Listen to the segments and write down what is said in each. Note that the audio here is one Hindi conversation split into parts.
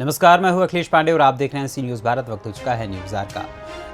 नमस्कार, मैं हूं अखिलेश पांडे और आप देख रहे हैं सी न्यूज़ भारत। वक्त हो चुका है न्यूज़ आर का।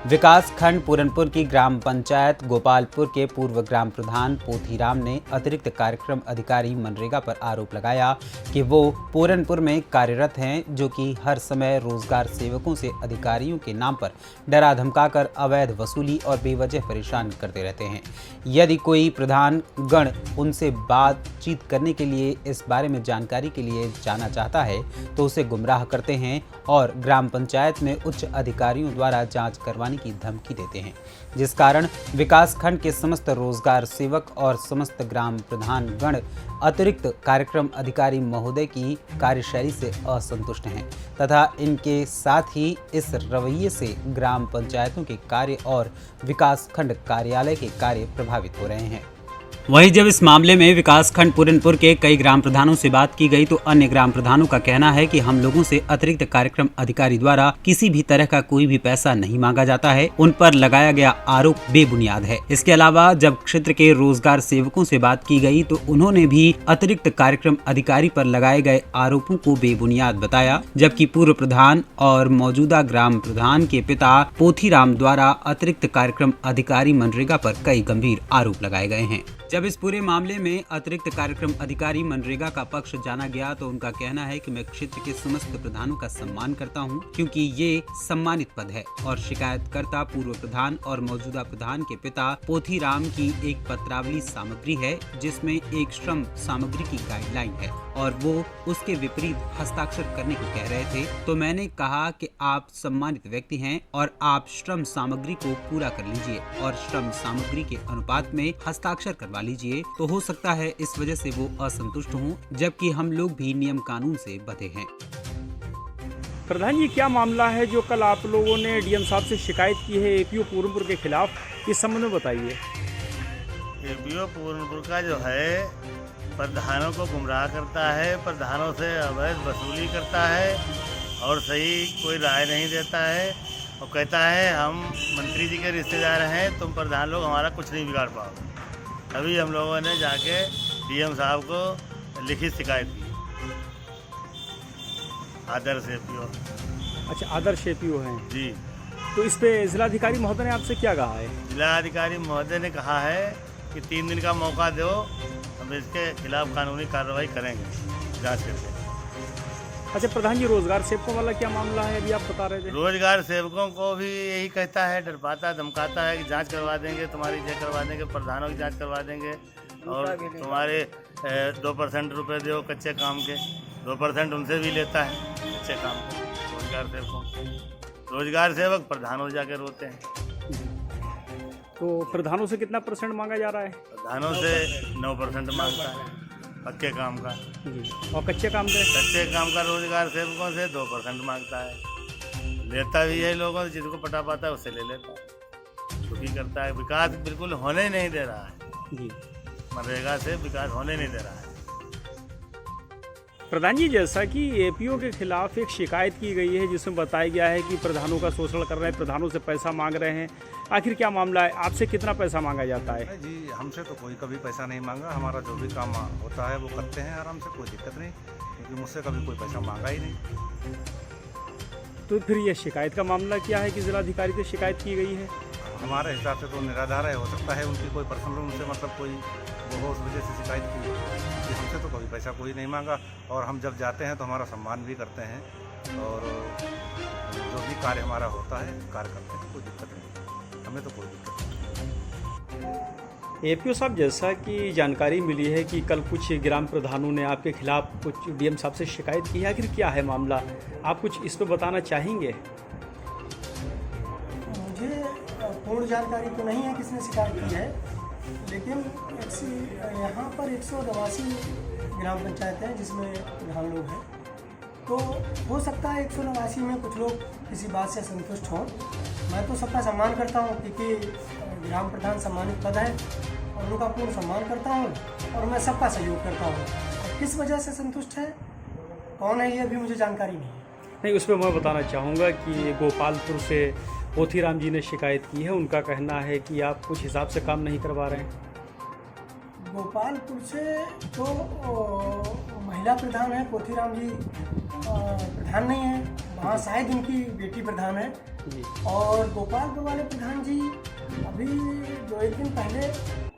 विकास खंड पूरनपुर की ग्राम पंचायत गोपालपुर के पूर्व ग्राम प्रधान पोथीराम ने अतिरिक्त कार्यक्रम अधिकारी मनरेगा पर आरोप लगाया कि वो पूरनपुर में कार्यरत हैं, जो कि हर समय रोजगार सेवकों से अधिकारियों के नाम पर डरा धमकाकर अवैध वसूली और बेवजह परेशान करते रहते हैं। यदि कोई प्रधान गण उनसे बातचीत करने के लिए इस बारे में जानकारी के लिए जाना चाहता है तो उसे गुमराह करते हैं और ग्राम पंचायत में उच्च अधिकारियों द्वारा जांच करवाने की धमकी देते हैं, जिस कारण विकास खंड के समस्त रोजगार सेवक और समस्त ग्राम प्रधान गण अतिरिक्त कार्यक्रम अधिकारी महोदय की कार्यशैली से असंतुष्ट हैं तथा इनके साथ ही इस रवैये से ग्राम पंचायतों के कार्य और विकास खंड कार्यालय के कार्य प्रभावित हो रहे हैं। वहीं जब इस मामले में विकास खंड पूरनपुर के कई ग्राम प्रधानों से बात की गई तो अन्य ग्राम प्रधानों का कहना है कि हम लोगों से अतिरिक्त कार्यक्रम अधिकारी द्वारा किसी भी तरह का कोई भी पैसा नहीं मांगा जाता है। उन पर लगाया गया आरोप बेबुनियाद है। इसके अलावा जब क्षेत्र के रोजगार सेवकों से बात की गई तो उन्होंने भी अतिरिक्त कार्यक्रम अधिकारी पर लगाए गए आरोपों को बेबुनियाद बताया, जबकि पूर्व प्रधान और मौजूदा ग्राम प्रधान के पिता पोथीराम द्वारा अतिरिक्त कार्यक्रम अधिकारी मनरेगा पर कई गंभीर आरोप लगाए गए हैं। जब इस पूरे मामले में अतिरिक्त कार्यक्रम अधिकारी मनरेगा का पक्ष जाना गया तो उनका कहना है कि मैं क्षेत्र के समस्त प्रधानों का सम्मान करता हूं, क्योंकि ये सम्मानित पद है और शिकायतकर्ता पूर्व प्रधान और मौजूदा प्रधान के पिता पोथीराम की एक पत्रावली सामग्री है, जिसमें एक श्रम सामग्री की गाइडलाइन है और वो उसके विपरीत हस्ताक्षर करने को कह रहे थे। तो मैंने कहा कि आप सम्मानित व्यक्ति हैं और आप श्रम सामग्री को पूरा कर लीजिए और श्रम सामग्री के अनुपात में हस्ताक्षर करवा लीजिए। तो हो सकता है इस वजह से वो असंतुष्ट हों, जबकि हम लोग भी नियम कानून से बंधे हैं। प्रधान जी, क्या मामला है जो कल आप लोगों ने डीएम साहब से शिकायत की है एपीओ पूरनपुर के खिलाफ, इस संबंध में बताइए। एपीओ पूरनपुर का जो है प्रधानों को गुमराह करता है, प्रधानों से अवैध वसूली करता है और सही कोई राय नहीं देता है और कहता है हम मंत्री जी के रिश्तेदार हैं, तुम प्रधान लोग हमारा कुछ नहीं बिगाड़ पाओगे। अभी हम लोगों ने जाके डीएम साहब को लिखित शिकायत की। आदर्श एपीओ। अच्छा, आदर्श एपीओ हैं जी। तो इस पे जिलाधिकारी महोदय ने आपसे क्या कहा है? जिलाधिकारी महोदय ने कहा है कि 3 दिन का मौका दो, हम इसके खिलाफ कानूनी कार्रवाई करेंगे जांच करके। अच्छा प्रधान जी, रोजगार सेवकों वाला क्या मामला है, अभी आप बता रहे थे? रोजगार सेवकों को भी यही कहता है, डरपाता धमकाता है कि जांच करवा देंगे, तुम्हारी जांच करवा देंगे, प्रधानों की जांच करवा देंगे और तुम्हारे 2% रुपए दो कच्चे काम के। 2% उनसे भी लेता है कच्चे काम के रोजगार सेवकों। रोजगार सेवक प्रधानों जाके रोते हैं। तो प्रधानों से कितना % मांगा जा रहा है? प्रधानों से 9% मांगता है पक्के काम का जी। और कच्चे काम का रोजगार सेवकों से 2% मांगता है। लेता भी है लोगों से, जिसको पटा पाता है उससे ले लेता है, दुखी करता है। विकास बिल्कुल होने ही नहीं दे रहा है जी। मनरेगा से विकास होने नहीं दे रहा है। प्रधान जी, जैसा कि एपीओ के खिलाफ एक शिकायत की गई है जिसमें बताया गया है कि प्रधानों का शोषण कर रहे हैं, प्रधानों से पैसा मांग रहे हैं, आखिर क्या मामला है? आपसे कितना पैसा मांगा जाता है? जी, हमसे तो कोई कभी पैसा नहीं मांगा। हमारा जो भी काम होता है वो करते हैं आराम से, कोई दिक्कत नहीं, क्योंकि मुझसे कभी कोई पैसा मांगा ही नहीं। तो फिर ये शिकायत का मामला क्या है कि जिलाधिकारी से शिकायत की गई है? हमारे हिसाब से तो निराधार है, हो सकता है उनकी कोई पर्सनल उनसे मतलब कोई वो हो, उस वजह से शिकायत की। कि हमसे तो कभी पैसा कोई नहीं मांगा और हम जब जाते हैं तो हमारा सम्मान भी करते हैं और जो भी कार्य हमारा होता है कार्य करते हैं, कोई दिक्कत नहीं, हमें तो कोई दिक्कत नहीं। एपीओ साहब, जैसा कि जानकारी मिली है कि कल कुछ ग्राम प्रधानों ने आपके खिलाफ कुछ डीएम साहब से शिकायत की है, आखिर क्या है मामला? आप कुछ इस पर बताना चाहेंगे? मुझे पूर्ण जानकारी तो नहीं है किसने शिकायत की है, लेकिन यहाँ पर 189 ग्राम पंचायत हैं जिसमें प्रधान लोग हैं। तो हो सकता है 189 में कुछ लोग किसी बात से संतुष्ट हों। मैं तो सबका सम्मान करता हूँ, क्योंकि ग्राम प्रधान सम्मानित पद है और उनका पूर्ण सम्मान करता हूँ और मैं सबका सहयोग करता हूँ। किस वजह से संतुष्ट है, कौन है, ये अभी मुझे जानकारी नहीं है। नहीं, उसमें मैं बताना चाहूँगा कि गोपालपुर से पोथीराम जी ने शिकायत की है। उनका कहना है कि आप कुछ हिसाब से काम नहीं करवा रहे हैं। गोपालपुर से तो महिला प्रधान है, पोथीराम जी प्रधान नहीं है, वहाँ शायद उनकी बेटी प्रधान है। और गोपालपुर वाले प्रधान जी अभी 2-1 दिन पहले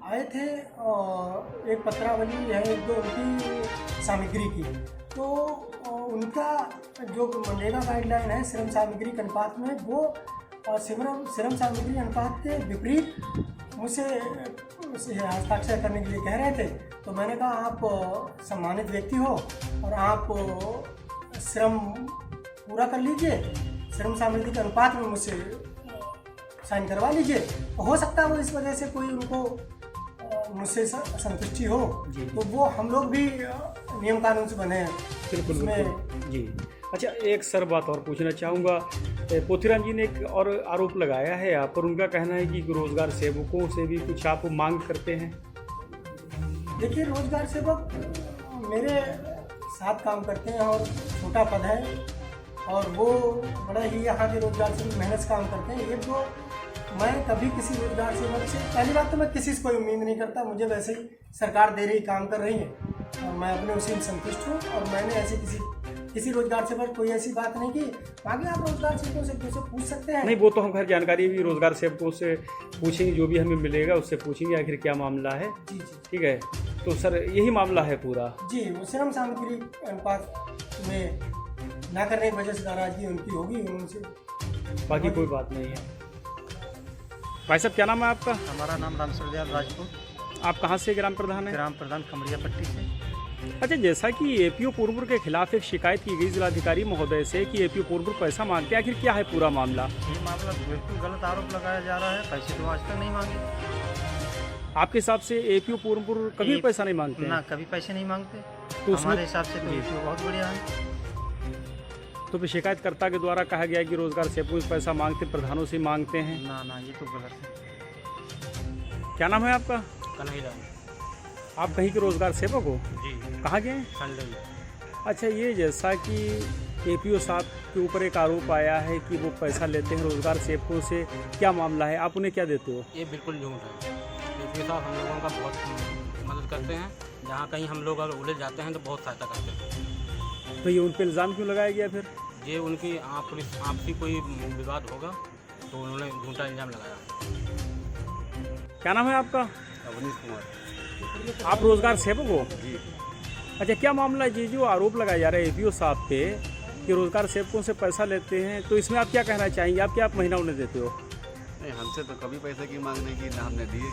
आए थे और एक पत्रावली है, एक दो उनकी सामग्री की, तो उनका जो मनरेगा गाइडलाइन है श्रम सामग्री के अनुपात में, वो श्रम सामग्री अनुपात के विपरीत मुझसे हस्ताक्षर करने के लिए कह रहे थे। तो मैंने कहा आप सम्मानित व्यक्ति हो और आप श्रम पूरा कर लीजिए, श्रम सामग्री के अनुपात में मुझसे साइन करवा लीजिए। तो हो सकता है वो इस वजह से कोई उनको मुझसे संतुष्टि हो, तो वो हम लोग भी नियम कानून से बने हैं। बिल्कुल जी। अच्छा, एक सर बात और पूछना चाहूँगा, पोथीराम जी ने एक और आरोप लगाया है आप पर, उनका कहना है कि रोजगार सेवकों से भी कुछ आप मांग करते हैं। देखिए, रोजगार सेवक मेरे साथ काम करते हैं और छोटा पद है और वो बड़ा ही यहाँ के रोजगार सेवक मेहनत से काम करते हैं। एक दो मैं कभी किसी रोजगार सेवक से, पहली बात तो मैं किसी से कोई उम्मीद नहीं करता, मुझे वैसे ही सरकार दे रही काम कर रही है और मैं अपने उसी में संतुष्ट हूँ और मैंने ऐसे किसी रोजगार सेवक कोई ऐसी बात नहीं की। बाकी आप रोजगार सेवकों से पूछ सकते हैं। नहीं, वो तो हम खैर जानकारी भी रोजगार सेवकों से पूछेंगे, जो भी हमें मिलेगा उससे पूछेंगे आखिर क्या मामला है। जी। ठीक है, तो सर यही मामला है पूरा? जी, वो श्रम सामग्री अनुपात में ना करने की वजह से नाराजगी उनकी होगी उनसे, बाकी कोई बात नहीं है। भाई साहब, क्या नाम है आपका? हमारा नाम रामसरदयाल राजपूत। आप कहाँ से ग्राम प्रधान हैं? ग्राम प्रधान खमरिया पट्टी से। अच्छा, जैसा कि एपीओ पूर्णपुर के खिलाफ एक शिकायत की गई जिलाधिकारी महोदय से कि एपीओ पूर्णपुर पैसा मांगते हैं, आखिर क्या है पूरा मामला? ये मामला बिल्कुल गलत आरोप लगाया जा रहा है। पैसे तो आज तक नहीं मांगे। आपके हिसाब से एपीओ पूर्णपुर कभी पैसा नहीं मांगते? ना, कभी पैसे नहीं मांगते। तो हमारे हिसाब से तो एपीओ बहुत बढ़िया है। तो फिर शिकायतकर्ता के द्वारा कहा गया कि रोजगार सेवकों से पैसा मांगते, प्रधानों से मांगते हैं। ना, ये तो गलत है। क्या नाम है आपका? कन्हैया। आप कहीं के रोजगार सेवक हो? जी। कहाँ गए? संडे। अच्छा, ये जैसा कि एपीओ साहब के ऊपर एक आरोप आया है कि वो पैसा लेते हैं रोजगार सेवकों से, क्या मामला है, आप उन्हें क्या देते हो? ये बिल्कुल झूठ है। एपीओ साहब हम लोगों का बहुत मदद करते हैं, जहाँ कहीं हम लोग अगर उलझ जाते हैं तो बहुत सहायता करते हैं। तो ये उन पर इल्ज़ाम क्यों लगाया गया फिर? ये उनकी आपसी कोई विवाद होगा तो उन्होंने झूठा इल्ज़ाम लगाया। क्या नाम है आपका? अवनीश कुमार। आप रोजगार सेवक हो? जी। अच्छा, क्या मामला है जी जो आरोप लगाया जा रहा है एपीओ साहब पे कि रोजगार सेवकों से पैसा लेते हैं, तो इसमें आप क्या कहना चाहेंगे? आप क्या महीना उन्हें देते हो? नहीं, हमसे तो कभी पैसे की मांग नहीं की, ना हमने दिए।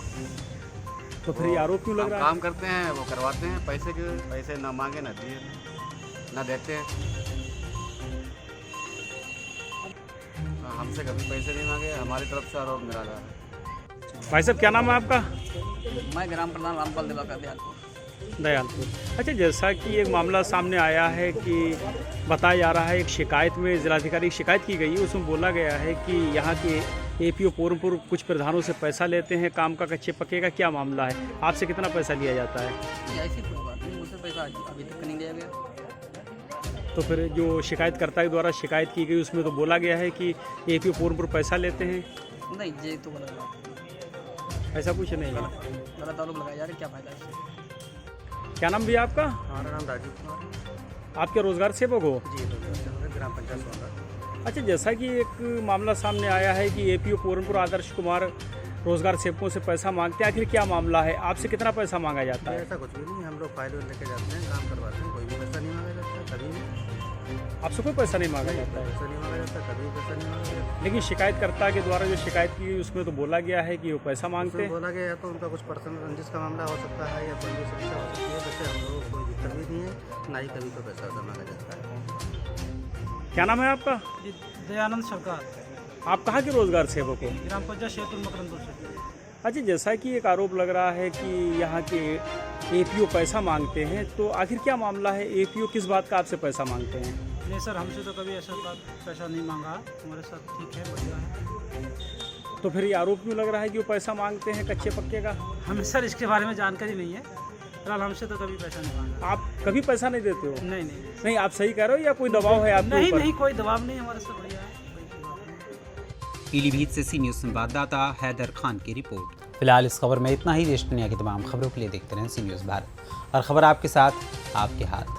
तो फिर ये आरोप क्यों लग रहा है? काम करते हैं, वो करवाते हैं, पैसे ना मांगे ना दिए ना देते हैं। हमसे कभी पैसे नहीं मांगे, हमारी तरफ से आरोप निराला है। भाई साहब, क्या नाम है आपका? मैं ग्राम प्रधान रामपाल दिवाकर दयालपुर। अच्छा, जैसा कि एक मामला सामने आया है कि बताया जा रहा है, एक शिकायत में जिलाधिकारी की शिकायत की गई है, उसमें बोला गया है कि यहाँ के एपीओ पूर्णपुर कुछ प्रधानों से पैसा लेते हैं काम का कच्चे पक्के का, क्या मामला है? आपसे कितना पैसा लिया जाता है? ऐसी कोई बात नहीं, मुझसे पैसा अभी तक नहीं लिया गया। तो फिर जो शिकायतकर्ता के द्वारा शिकायत की गई उसमें तो बोला गया है कि एपीओ पूर्णपुर पैसा लेते हैं। नहीं, ये तो गलत बात है। ऐसा कुछ नहीं है। गलत आरोप लगाया जा रहा है, क्या फायदा इससे? क्या नाम भी है आपका? हमारा नाम राजीव कुमार। आप क्या रोजगार सेवक हो? जी, ग्राम पंचायत सोनभद्र। अच्छा, जैसा कि एक मामला सामने आया है कि एपीओ पूर्णपुर आदर्श कुमार रोजगार सेवकों से पैसा मांगते हैं, आखिर क्या मामला है? आपसे कितना पैसा मांगा जाता है? ऐसा कुछ भी नहीं, हम लोग फाइल लेके जाते हैं, काम करवाते हैं, कोई भी पैसा नहीं मांगा जाता, कभी भी आपसे कोई पैसा नहीं मांगा जाता है? पैसा नहीं मांगा जाता, कभी भी पैसा नहीं मांगा जाता। लेकिन शिकायतकर्ता के द्वारा जो शिकायत की गई उसमें तो बोला गया है कि वो पैसा मांगते हैं। बोला गया तो उनका कुछ पर्सनल रंजिश का मामला हो सकता है या कोई भी समस्या हो सकती है। वैसे हम लोग कोई दिक्कत भी नहीं है, ना ही कभी कोई पैसा मांगा जाता है। क्या नाम है आपका? दयानंद सरकार। आप कहाँ के रोजगार सेवक हो? ग्राम पंचायत शेरपुर मकरंदपुर से। अच्छा, जैसा कि एक आरोप लग रहा है कि यहाँ के एपीओ पैसा मांगते हैं, तो आखिर क्या मामला है? एपीओ किस बात का आपसे पैसा मांगते हैं? नहीं सर, हमसे तो कभी ऐसा पैसा नहीं मांगा, हमारे साथ ठीक है, बढ़िया है। तो फिर ये आरोप क्यों लग रहा है कि वो पैसा मांगते हैं कच्चे पक्के का? हमें सर इसके बारे में जानकारी नहीं है, फिलहाल हमसे तो कभी पैसा नहीं मांगा। आप कभी पैसा नहीं देते हो? नहीं। नहीं, आप सही कह रहे हो या कोई दबाव है आपके ऊपर? नहीं, कोई दबाव नहीं, हमारे से बढ़िया है। पीलीभीत से सी न्यूज़ संवाददाता हैदर खान की रिपोर्ट। फिलहाल इस खबर में इतना ही। देश दुनिया की तमाम खबरों के लिए देखते रहें सी न्यूज़ भारत, और खबर आपके साथ, आपके हाथ।